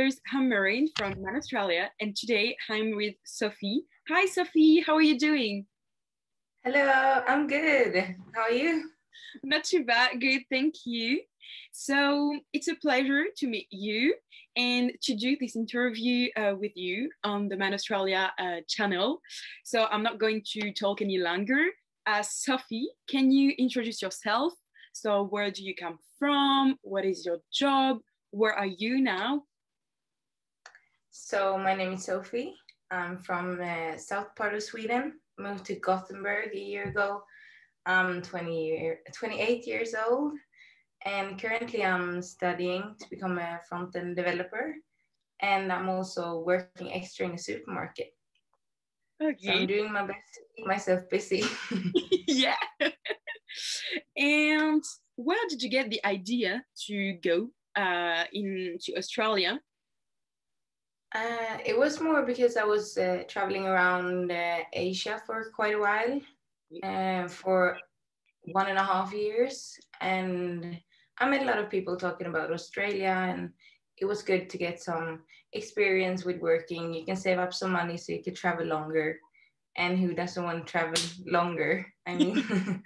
listeners, I'm Manon from Manoztralia, and today I'm with Sophie. Hi, Sophie, how are you doing? Hello, I'm good. How are you? Not too bad, good, thank you. So it's a pleasure to meet you and to do this interview with you on the Manoztralia channel. So I'm not going to talk any longer. Sophie, can you introduce yourself? So where do you come from? What is your job? Where are you now? So my name is Sophie. I'm from south part of Sweden. Moved to Gothenburg a year ago. I'm 28 years old, and currently I'm studying to become a front-end developer. And I'm also working extra in a supermarket. Okay. So I'm doing my best to keep myself busy. Yeah. And where did you get the idea to go into Australia? It was more because I was traveling around Asia for quite a while, for 1.5 years, and I met a lot of people talking about Australia, and it was good to get some experience with working. You can save up some money so you could travel longer, and who doesn't want to travel longer? I mean,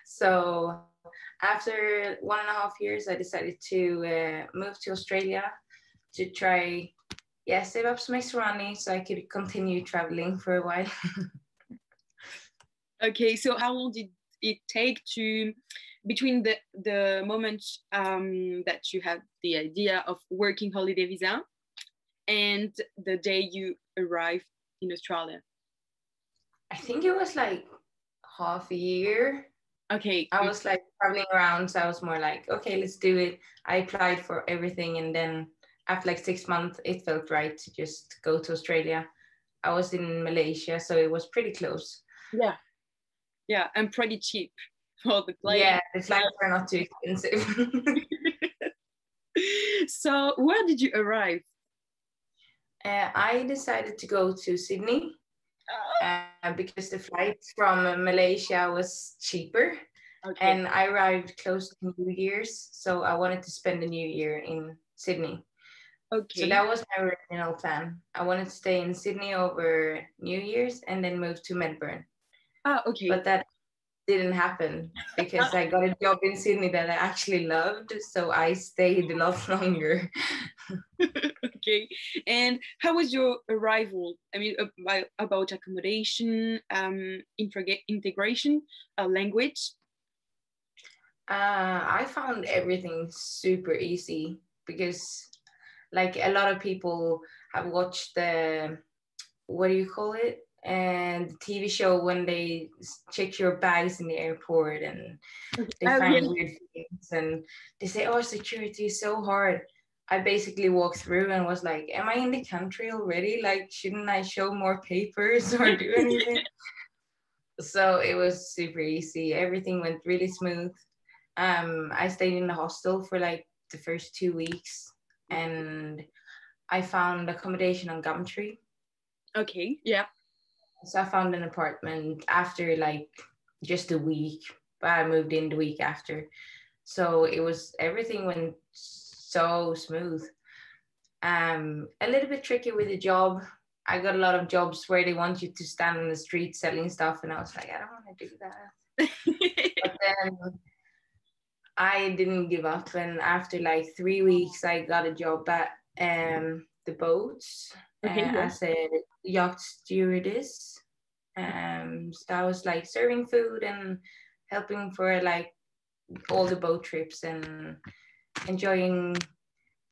so after 1.5 years, I decided to move to Australia to try, save up some extra money so I could continue traveling for a while. Okay, so how long did it take to between the moment that you had the idea of working holiday visa and the day you arrived in Australia? I think it was like half a year. Okay. I was like traveling around, so I was more like, okay, let's do it. I applied for everything, and then after like 6 months, it felt right to just go to Australia. I was in Malaysia, so it was pretty close. Yeah, and pretty cheap for the plane. Yeah, the flights are not too expensive. So where did you arrive? I decided to go to Sydney because the flights from Malaysia was cheaper. Okay. And I arrived close to New Year's, so I wanted to spend the New Year in Sydney. Okay. So that was my original plan. I wanted to stay in Sydney over New Year's and then move to Melbourne. Okay. But that didn't happen because I got a job in Sydney that I actually loved, so I stayed a lot longer. Okay. And how was your arrival? I mean, about accommodation, integration, language? I found everything super easy because, like, a lot of people have watched the, what do you call it? And the TV show when they check your bags in the airport and they find weird things and they say, oh, security is so hard. I basically walked through and was like, am I in the country already? Like, shouldn't I show more papers or do anything? So it was super easy. Everything went really smooth. I stayed in the hostel for like the first 2 weeks and I found accommodation on Gumtree. Okay, yeah. So I found an apartment after like just a week, but I moved in the week after. So everything went so smooth. A little bit tricky with the job. I got a lot of jobs where they want you to stand on the street selling stuff, and I was like, I don't want to do that. But then I didn't give up, and after like 3 weeks, I got a job at the boats as a yacht stewardess. So I was like serving food and helping for like all the boat trips and enjoying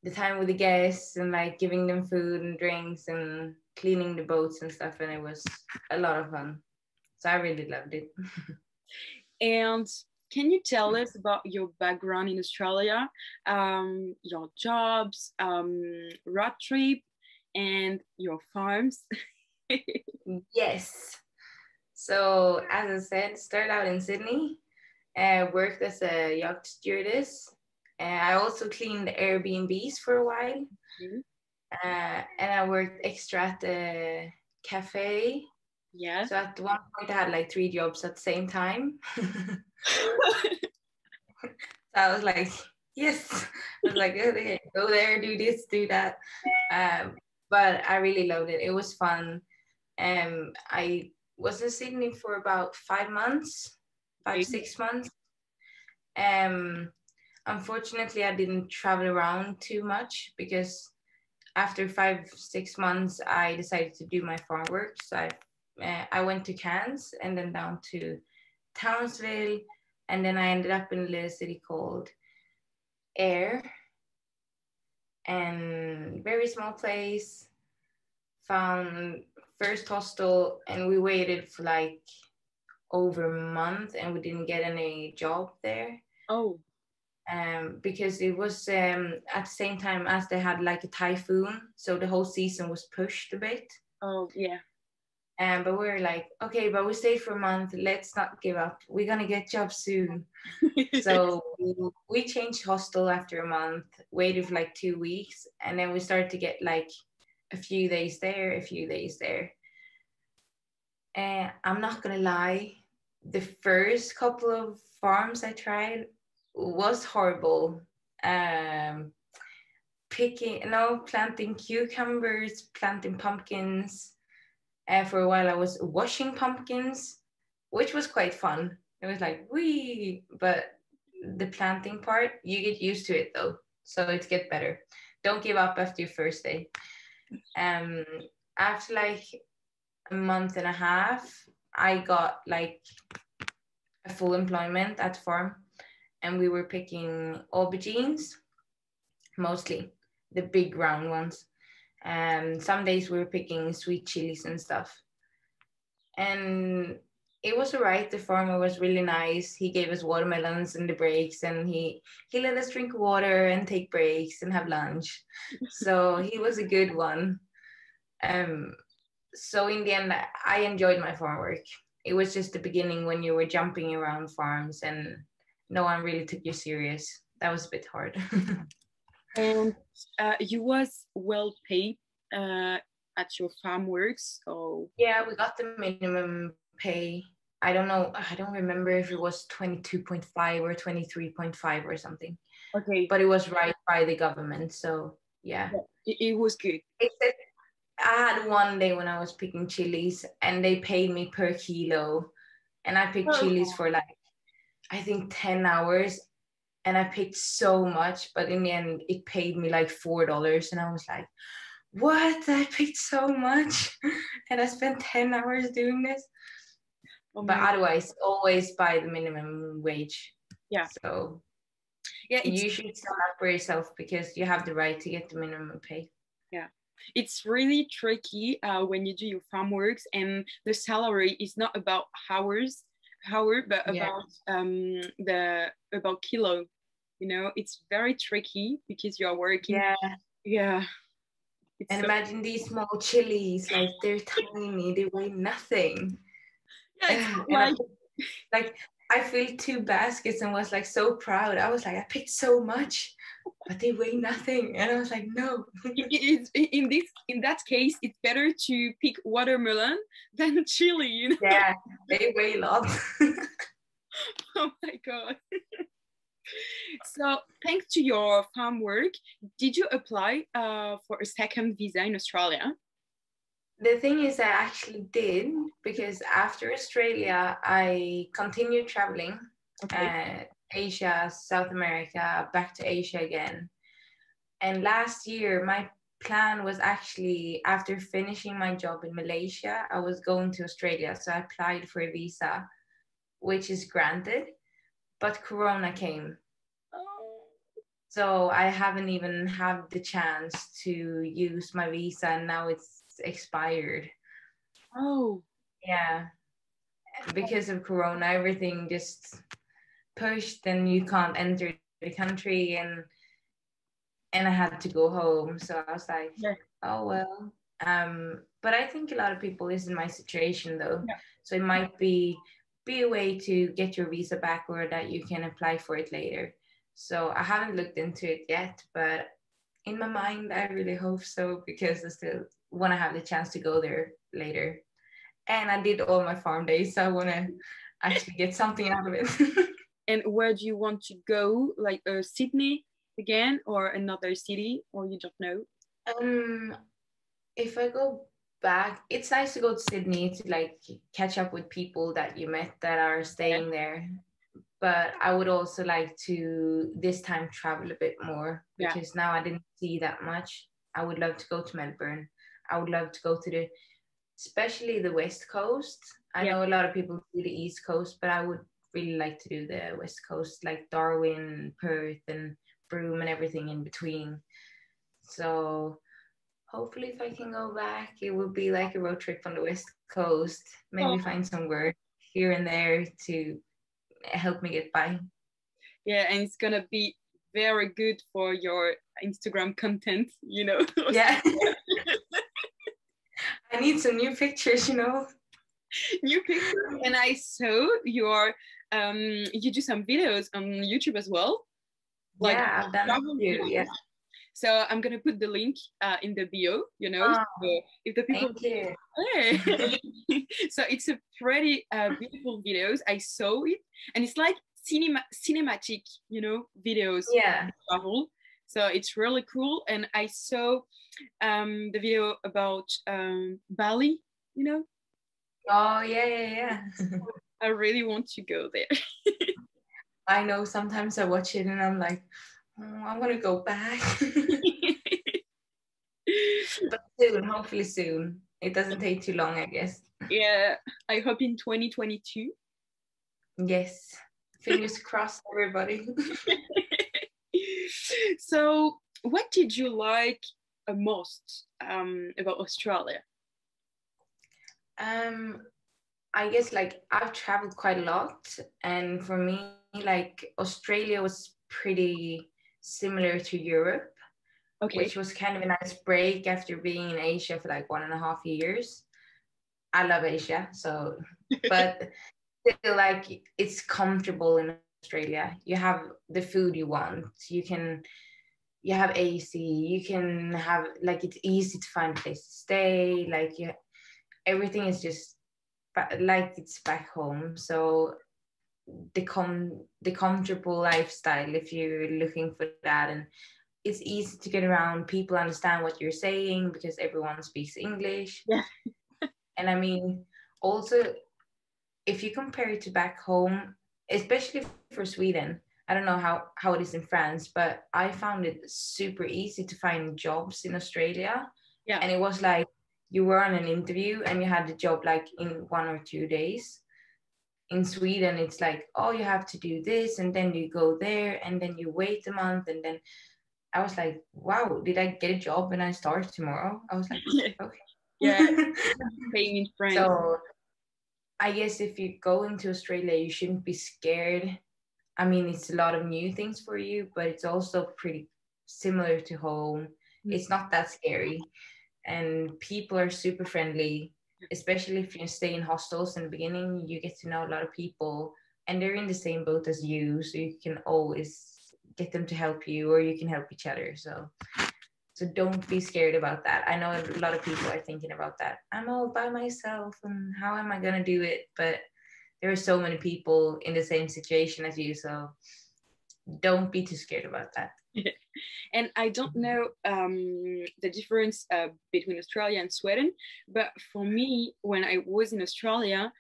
the time with the guests and like giving them food and drinks and cleaning the boats and stuff, and it was a lot of fun. So I really loved it. And can you tell us about your background in Australia, your jobs, road trip, and your farms? Yes. So as I said, started out in Sydney, worked as a yacht stewardess. I also cleaned Airbnbs for a while. Mm-hmm. And I worked extra at the cafe. Yeah. So at one point I had like 3 jobs at the same time. So I was like yes. I was like, okay, go there, do this, do that. But I really loved it. It was fun. I was in Sydney for about 5 months, Okay. 6 months. Um, Unfortunately, I didn't travel around too much because after 5 6 months, I decided to do my farm work. So I went to Cairns and then down to Townsville, and then I ended up in a little city called Ayr, and very small place. Found first hostel, and we waited for like over a month, and we didn't get any job there. Oh. Because it was at the same time as they had like a typhoon, so the whole season was pushed a bit. Oh, yeah. But we were like, okay, but we stayed for a month. Let's not give up. We're gonna get jobs soon. So we changed hostel after a month, waited for like 2 weeks, and then we started to get like a few days there, a few days there. And I'm not gonna lie, the first couple of farms I tried was horrible. Planting cucumbers, planting pumpkins. For a while, I was washing pumpkins, which was quite fun. It was like, wee, but the planting part, you get used to it though, so it gets better. Don't give up after your first day. After like a month and a half, I got like a full employment at the farm, and we were picking aubergines, mostly the big round ones. Some days we were picking sweet chilies and stuff. And it was all right. The farmer was really nice. He gave us watermelons in the breaks, and he let us drink water and take breaks and have lunch. So he was a good one. So in the end, I enjoyed my farm work. It was just the beginning when you were jumping around farms and no one really took you serious. That was a bit hard. And you was well paid at your farm works, so yeah, we got the minimum pay. I don't know. I don't remember if it was 22.5 or 23.5 or something. okay, But it was right by the government. So yeah. It was good. Except I had one day when I was picking chilies and they paid me per kilo. And I picked chilies for like, I think 10 hours. And I picked so much, but in the end, it paid me like $4. And I was like, what? I picked so much and I spent 10 hours doing this. Oh, but otherwise, always by the minimum wage. Yeah. So yeah, you should stand up for yourself because you have the right to get the minimum pay. Yeah. It's really tricky when you do your farm works, and the salary is not about but about about kilo. You know, it's very tricky because you are working. Yeah. And imagine these small chilies, like they're tiny, they weigh nothing. Yeah, it's like I filled 2 baskets and was like so proud. I was like, I picked so much, but they weigh nothing. And I was like, no. In that case, it's better to pick watermelon than chili, you know? Yeah, they weigh a lot. Oh my God. So thanks to your farm work, did you apply for a second visa in Australia? The thing is, I actually did, because after Australia, I continued traveling. Asia, South America, back to Asia again. And last year, my plan was actually, after finishing my job in Malaysia, I was going to Australia. So I applied for a visa, which is granted, but Corona came. So I haven't even had the chance to use my visa, and now it's expired. Oh. Yeah. Because of Corona, everything just pushed and you can't enter the country, and I had to go home. So I was like, oh well. But I think a lot of people is in my situation though. So it might be a way to get your visa back, or that you can apply for it later. So I haven't looked into it yet, but in my mind, I really hope so, because I still want to have the chance to go there later. And I did all my farm days, so I want to actually get something out of it. And where do you want to go? Like Sydney? again, or another city, or you don't know? If I go back, it's nice to go to Sydney to like catch up with people that you met that are staying there. But I would also like to this time travel a bit more, because now I didn't see that much. I would love to go to Melbourne. I would love to go to especially the West Coast. I know a lot of people do the East Coast, but I would really like to do the West Coast, like Darwin, Perth, and Broome, and everything in between. So hopefully if I can go back, it will be like a road trip on the West Coast. Maybe find some work here and there to help me get by. Yeah, and it's gonna be very good for your Instagram content, you know. Yeah. I need some new pictures, you know. New pictures. And I saw your you do some videos on YouTube as well. Like, yeah, I've done a few. Yeah. So I'm gonna put the link in the bio, you know. So if the people, thank you. Hey. So it's a pretty beautiful videos. I saw it, and it's like cinematic, you know, videos. Yeah. Travel. So it's really cool. And I saw the video about Bali, you know. Oh yeah. I really want to go there. I know. Sometimes I watch it and I'm like, oh, I want to go back. But soon, hopefully soon. It doesn't take too long, I guess. Yeah, I hope in 2022. Yes. Fingers crossed, everybody. So, what did you like most about Australia? I guess like I've traveled quite a lot, and for me, like Australia was pretty similar to Europe, which was kind of a nice break after being in Asia for like 1.5 years. I love Asia, so but still, like, it's comfortable in Australia. You have the food you want. You have AC. You can have, like, it's easy to find a place to stay. Like, everything is just like it's back home. So the comfortable lifestyle, if you're looking for that, and it's easy to get around. People understand what you're saying because everyone speaks English. Yeah. And I mean, also, if you compare it to back home, especially for Sweden, I don't know how it is in France, but I found it super easy to find jobs in Australia. Yeah. And it was like you were on an interview and you had the job like in 1 or 2 days. In Sweden, it's like, oh, you have to do this, and then you go there, and then you wait a month, and then I was like, wow, did I get a job and I start tomorrow? I was like, okay. Yeah. Paying in France. So I guess if you go into Australia, you shouldn't be scared. I mean, it's a lot of new things for you, but it's also pretty similar to home. It's not that scary. And people are super friendly, especially if you stay in hostels in the beginning. You get to know a lot of people, and they're in the same boat as you, so you can always get them to help you, or you can help each other. So don't be scared about that. I know a lot of people are thinking about that. I'm all by myself, and how am I going to do it? But there are so many people in the same situation as you, so don't be too scared about that. And I don't know the difference between Australia and Sweden, but for me, when I was in Australia,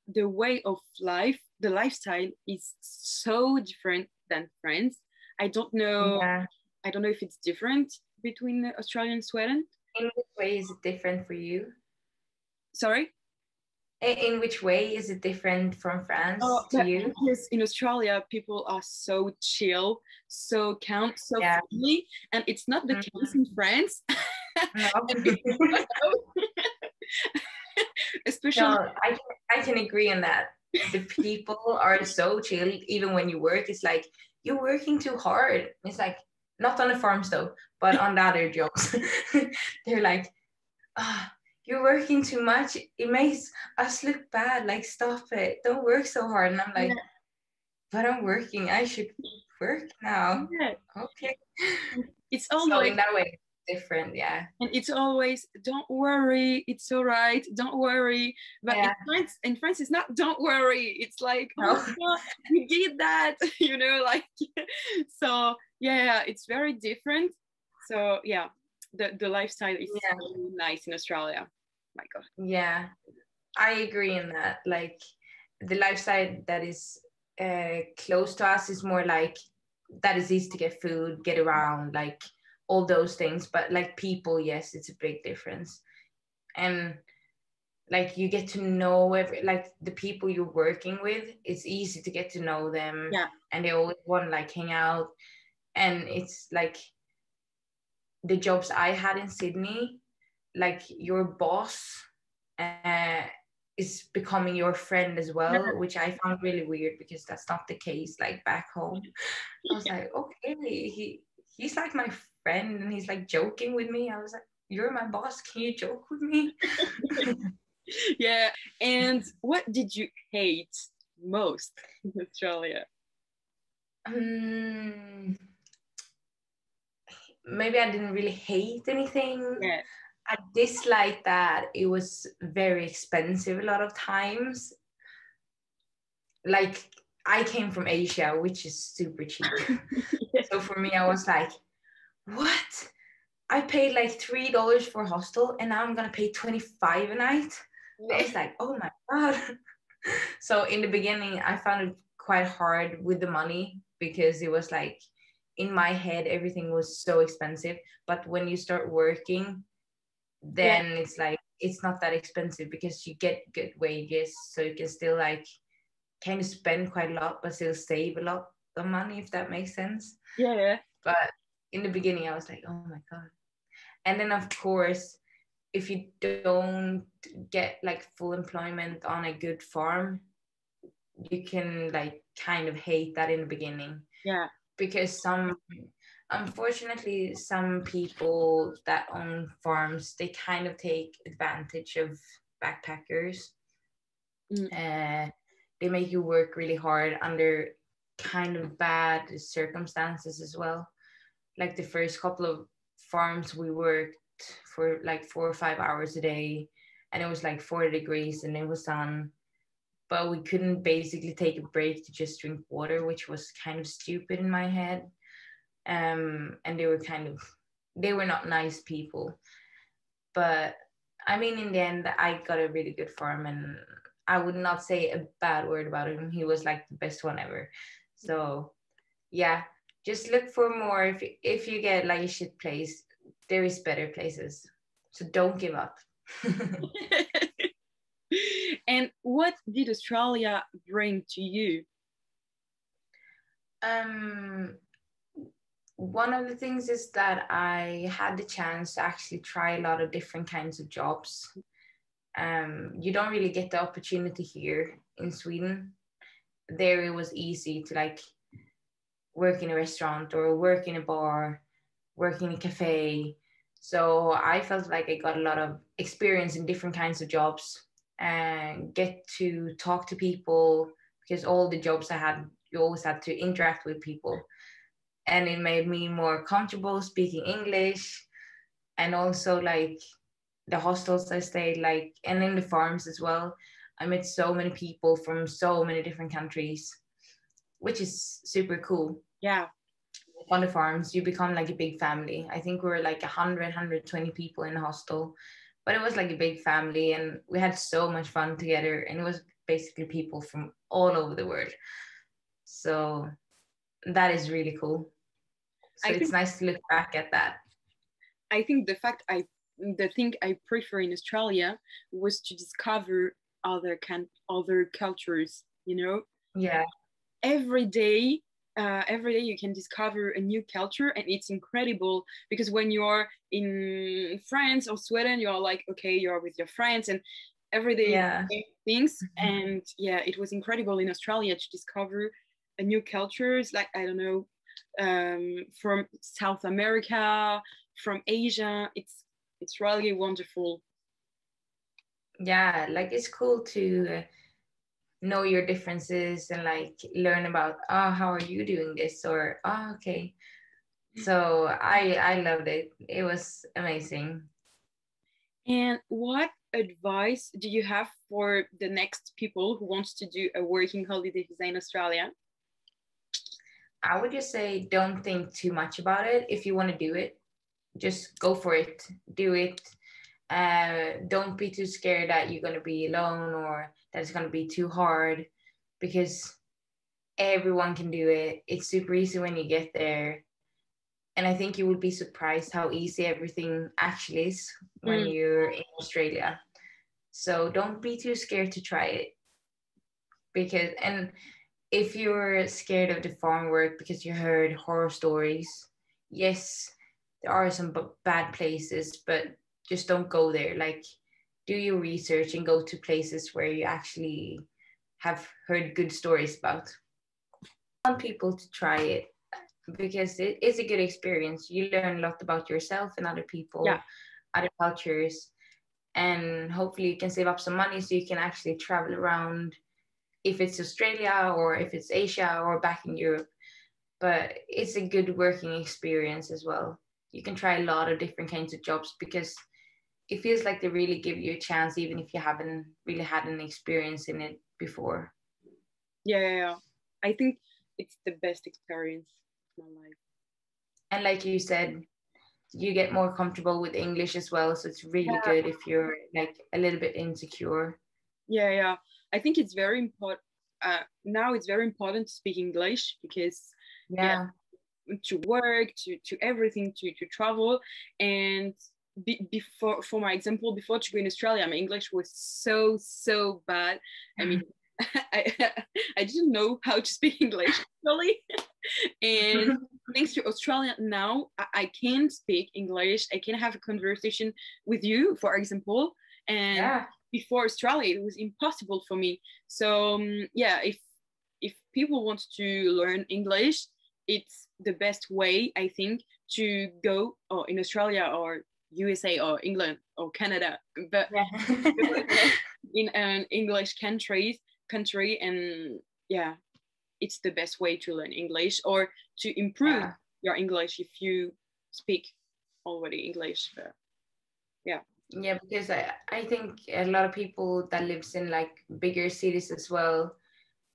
the way of life, the lifestyle is so different than France. I don't know. Yeah. I don't know if it's different between Australia and Sweden. In which way is it different for you? Sorry? In which way is it different from France to you? Because in Australia, people are so chill, so calm, so friendly, and it's not the case in France. No. Especially, no, I can agree on that. The people are so chill. Even when you work, it's like you're working too hard. It's like, not on the farms though, but on the other jobs. They're like, you're working too much. It makes us look bad. Like, stop it. Don't work so hard. And I'm like, but I'm working. I should work now. Yeah. Okay. It's all so like, in that way, different, yeah. And it's always, don't worry, it's all right, don't worry. But Yeah. in France, it's not don't worry. It's like, oh No. my God, we did that, you know, like, so yeah, it's very different. So yeah, the lifestyle is Yeah. really nice in Australia. My God. Yeah, I agree in that. Like the lifestyle that is close to us is more like that is easy to get food, get around, like all those things. But like people, yes, it's a big difference. And like you get to know like the people you're working with, it's easy to get to know them. Yeah. And they always want to like hang out. And it's like the jobs I had in Sydney, like your boss uh, is becoming your friend as well, which I found really weird because that's not the case like back home. I was like, okay, he's like my friend and he's like joking with me. I was like, you're my boss, can you joke with me? Yeah. And what did you hate most in Australia? Maybe I didn't really hate anything. Yeah. I disliked that it was very expensive a lot of times. Like I came from Asia, which is super cheap. Yeah. So for me, I was like, what? I paid like $3 for hostel and now I'm gonna pay 25 a night. I was like, oh my God. So in the beginning, I found it quite hard with the money because it was like in my head, everything was so expensive. But when you start working, then it's like, it's not that expensive because you get good wages. So you can still like kind of spend quite a lot, but still save a lot of money, if that makes sense. Yeah. But in the beginning, I was like, oh my God. And then, of course, if you don't get like full employment on a good farm, you can like kind of hate that in the beginning. Yeah. Because unfortunately, some people that own farms, they kind of take advantage of backpackers. They make you work really hard under kind of bad circumstances as well. Like the first couple of farms we worked for like 4 or 5 hours a day, and it was like 40 degrees and it was sun, but we couldn't basically take a break to just drink water, which was kind of stupid in my head. And they were not nice people. But I mean, in the end, I got a really good farm, and I would not say a bad word about him. He was like the best one ever. So yeah, just look for more. If you get like a shit place, there is better places. So don't give up. And what did Australia bring to you? One of the things is that I had the chance to actually try a lot of different kinds of jobs. You don't really get the opportunity here in Sweden. There it was easy to like work in a restaurant or work in a bar, work in a cafe. So I felt like I got a lot of experience in different kinds of jobs and get to talk to people, because all the jobs I had, you always had to interact with people. And it made me more comfortable speaking English. And also like the hostels I stayed, like, and in the farms as well, I met so many people from so many different countries, which is super cool. Yeah. On the farms, you become like a big family. I think we were like 120 people in the hostel, but it was like a big family and we had so much fun together, and it was basically people from all over the world. So that is really cool. So it's nice to look back at that. I think the thing I prefer in Australia was to discover other cultures, you know? Yeah. Every day you can discover a new culture, and it's incredible because when you're in France or Sweden, you're like, okay, you're with your friends and every day things. And yeah, it was incredible in Australia to discover a new cultures, like, I don't know, from South America, from Asia. It's really wonderful. Yeah, like it's cool to know your differences and like learn about, oh, how are you doing this, or oh, okay, So I loved it. It was amazing. And what advice do you have for the next people who wants to do a working holiday visa in Australia? I would just say don't think too much about it. If you want to do it, just go for it. Do it. Don't be too scared that you're going to be alone or that it's going to be too hard, because everyone can do it. It's super easy when you get there. And I think you would be surprised how easy everything actually is when Mm, you're in Australia. So don't be too scared to try it. Because, and if you're scared of the farm work because you heard horror stories, yes, there are some bad places, but just don't go there. Like, do your research and go to places where you actually have heard good stories about. I want people to try it because it is a good experience. You learn a lot about yourself and other yeah. people, other cultures, and hopefully you can save up some money so you can actually travel around, if it's Australia or if it's Asia or back in Europe. But it's a good working experience as well. You can try a lot of different kinds of jobs because it feels like they really give you a chance, even if you haven't really had an experience in it before. Yeah, yeah, yeah. I think it's the best experience of my life. And like you said, you get more comfortable with English as well. So it's really Yeah, good if you're like a little bit insecure. yeah, yeah. I think it's very important. Now it's very important to speak English because, yeah, Yeah. to work, to everything, to travel. And before, for my example, before to go in Australia, my English was so bad. I mean, I, I didn't know how to speak English actually. And thanks to Australia now, I can speak English. I can have a conversation with you, for example. And Yeah. before Australia, it was impossible for me. So yeah, if people want to learn English, it's the best way, I think, to go in Australia or USA or England or Canada, but Yeah. in an English country, and yeah, it's the best way to learn English or to improve Yeah. your English if you speak already English. But yeah, Yeah, because I think a lot of people that lives in like bigger cities as well,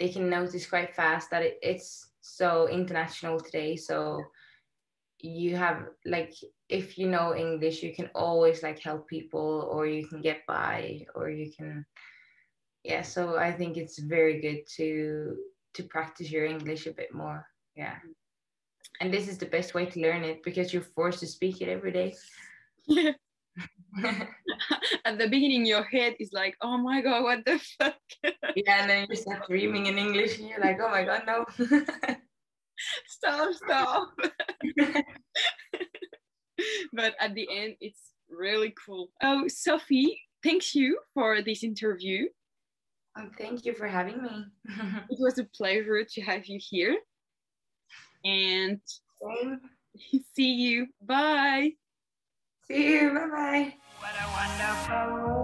they can notice quite fast that it's so international today. So you have like, if you know English, you can always like help people or you can get by or you can, yeah. So I think it's very good to practice your English a bit more. Yeah. And this is the best way to learn it because you're forced to speak it every day. yeah. At the beginning, your head is like, "Oh my god, what the fuck." Yeah, and then you start dreaming in English and you're like, oh my god, no. Stop. But at the end, it's really cool. Oh, Sophie, thank you for this interview. Thank you for having me. It was a pleasure to have you here, and Same. see you. Bye. See you. Bye bye. What a wonderful